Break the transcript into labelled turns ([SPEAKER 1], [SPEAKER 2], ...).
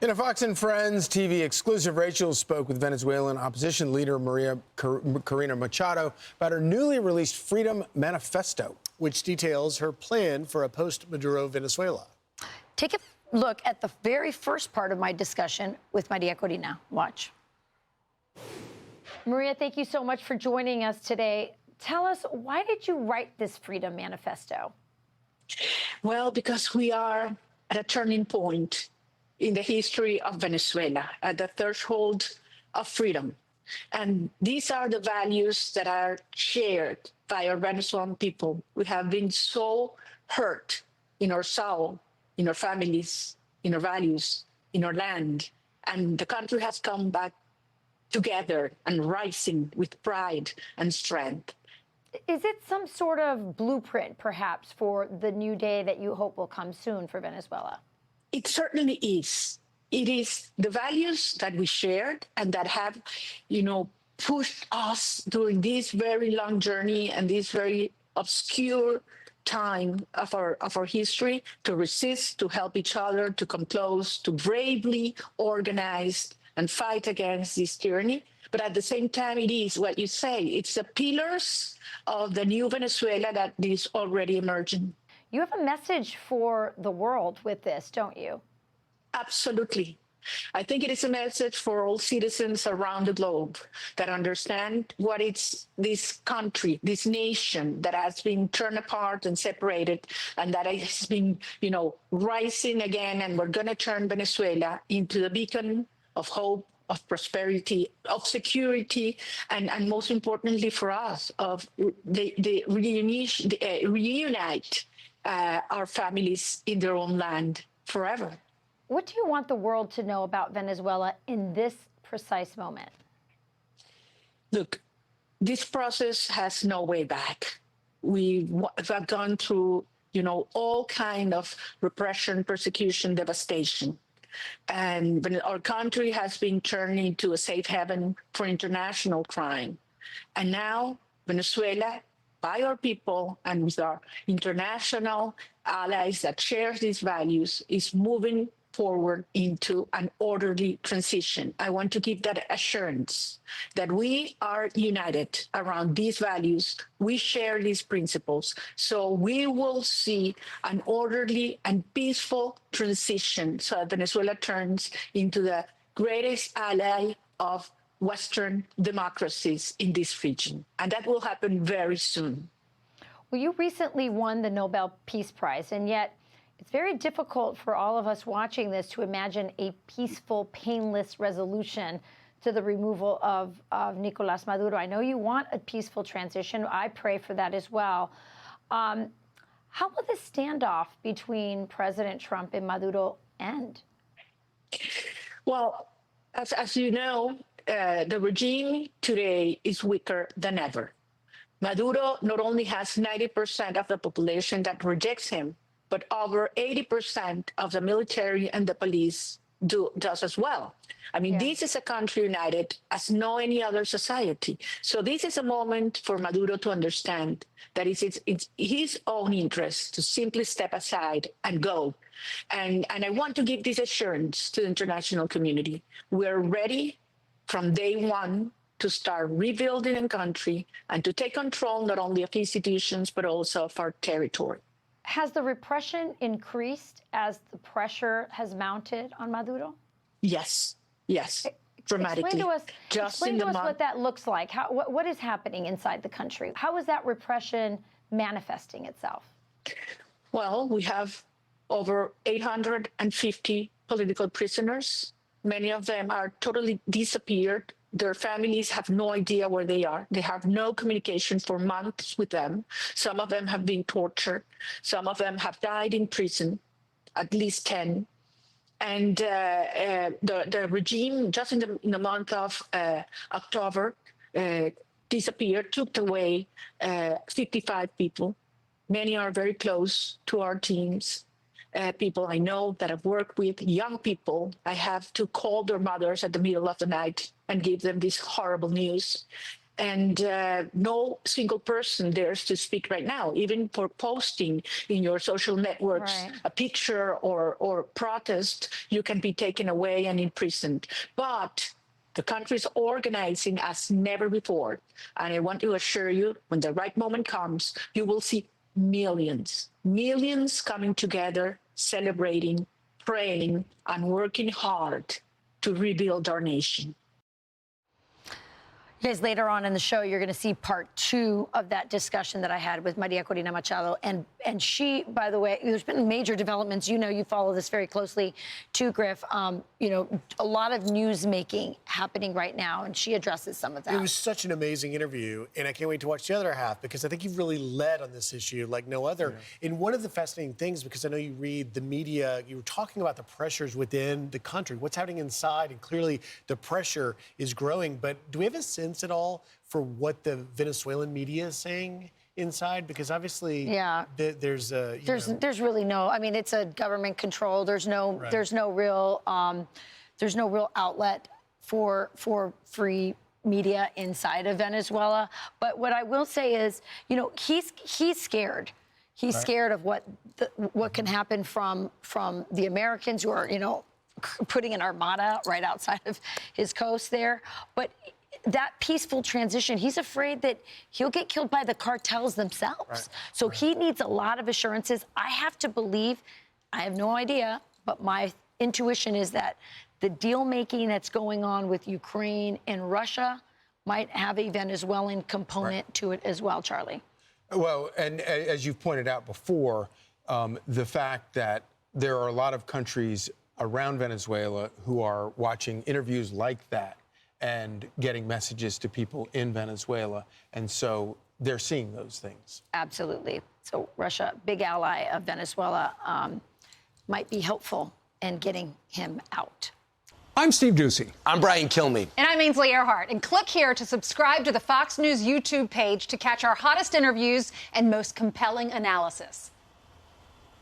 [SPEAKER 1] In a Fox and Friends TV exclusive, Rachel spoke with Venezuelan opposition leader Maria Corina Machado about her newly released Freedom Manifesto,
[SPEAKER 2] which details her plan for a post-Maduro Venezuela.
[SPEAKER 3] Take a look at the very first part of my discussion with Maria Corina. Watch. Maria, thank you so much for joining us today. Tell us, why did you write this Freedom Manifesto?
[SPEAKER 4] Well, because we are at a turning point in the history of Venezuela, at the threshold of freedom. And these are the values that are shared by our Venezuelan people. We have been so hurt in our soul, in our families, in our values, in our land. And the country has come back together and rising with pride and strength.
[SPEAKER 3] Is it some sort of blueprint, perhaps, for the new day that you hope will come soon for Venezuela?
[SPEAKER 4] It certainly is. It is the values that we shared and that have, pushed us during this very long journey and this very obscure time of our history to resist, to help each other, to come close, to bravely organize and fight against this tyranny. But at the same time, it is what you say. It's the pillars of the new Venezuela that is already emerging.
[SPEAKER 3] You have a message for the world with this, don't you?
[SPEAKER 4] Absolutely. I think it is a message for all citizens around the globe that understand what it's this country, this nation that has been torn apart and separated, and that has been, rising again. And we're going to turn Venezuela into the beacon of hope, of prosperity, of security, and most importantly for us, of reunite our families in their own land forever.
[SPEAKER 3] What do you want the world to know about Venezuela in this precise moment?
[SPEAKER 4] Look, this process has no way back. We've gone through, all kind of repression, persecution, devastation. And our country has been turned into a safe haven for international crime. And now Venezuela, by our people and with our international allies that share these values, is moving forward into an orderly transition. I want to give that assurance that we are united around these values. We share these principles. So we will see an orderly and peaceful transition so that Venezuela turns into the greatest ally of Western democracies in this region. And that will happen very soon.
[SPEAKER 3] Well, you recently won the Nobel Peace Prize, and yet it's very difficult for all of us watching this to imagine a peaceful, painless resolution to the removal of Nicolás Maduro. I know you want a peaceful transition. I pray for that as well. How will this standoff between President Trump and Maduro end?
[SPEAKER 4] Well, as you know, the regime today is weaker than ever. Maduro not only has 90% of the population that rejects him, but over 80% of the military and the police does as well. I mean, This is a country united as no any other society. So this is a moment for Maduro to understand that it's his own interest to simply step aside and go. And I want to give this assurance to the international community. We're ready from day one to start rebuilding the country and to take control not only of institutions, but also of our territory.
[SPEAKER 3] Has the repression increased as the pressure has mounted on Maduro?
[SPEAKER 4] Yes, dramatically.
[SPEAKER 3] Explain to us what that looks like. What is happening inside the country? How is that repression manifesting itself?
[SPEAKER 4] Well, we have over 850 political prisoners. Many of them are totally disappeared. Their families have no idea where they are. They have no communication for months with them. Some of them have been tortured. Some of them have died in prison, at least 10. And the regime, just in the month of October, took away 55 people. Many are very close to our teams. People I know that I've worked with, young people. I have to call their mothers at the middle of the night and give them this horrible news. and no single person dares to speak right now, even for posting in your social networks
[SPEAKER 3] Right.
[SPEAKER 4] a picture or protest, you can be taken away and imprisoned. But the country is organizing as never before. And I want to assure you, when the right moment comes, you will see millions coming together, celebrating, praying, and working hard to rebuild our nation.
[SPEAKER 3] You guys, later on in the show, you're going to see part 2 of that discussion that I had with Maria Corina Machado. And she, by the way, there's been major developments. You know, you follow this very closely too, Griff. You know, a lot of news making happening right now, and she addresses some of that.
[SPEAKER 2] It was such an amazing interview, and I can't wait to watch the other half because I think you've really led on this issue like no other. And one of the fascinating things, because I know you read the media, you were talking about the pressures within the country, what's happening inside, and clearly the pressure is growing. But do we have a sense at all for what the Venezuelan media is saying inside? Because obviously, there's
[SPEAKER 3] really no. I mean, it's a government control. There's no real outlet for free media inside of Venezuela. But what I will say is, you know, he's scared. He's scared of what can happen from the Americans who are, you know, putting an armada right outside of his coast there. But that peaceful transition, he's afraid that he'll get killed by the cartels themselves. So he needs a lot of assurances. I have to believe, I have no idea, but my intuition is that the deal making that's going on with Ukraine and Russia might have a Venezuelan component to it as well, Charlie.
[SPEAKER 1] Well, and as you've pointed out before, the fact that there are a lot of countries around Venezuela who are watching interviews like that and getting messages to people in Venezuela. And so they're seeing those things.
[SPEAKER 3] Absolutely. So Russia, big ally of Venezuela, might be helpful in getting him out.
[SPEAKER 5] I'm Steve Doocy.
[SPEAKER 6] I'm Brian Kilmeade.
[SPEAKER 7] And I'm Ainsley Earhart. And click here to subscribe to the Fox News YouTube page to catch our hottest interviews and most compelling analysis.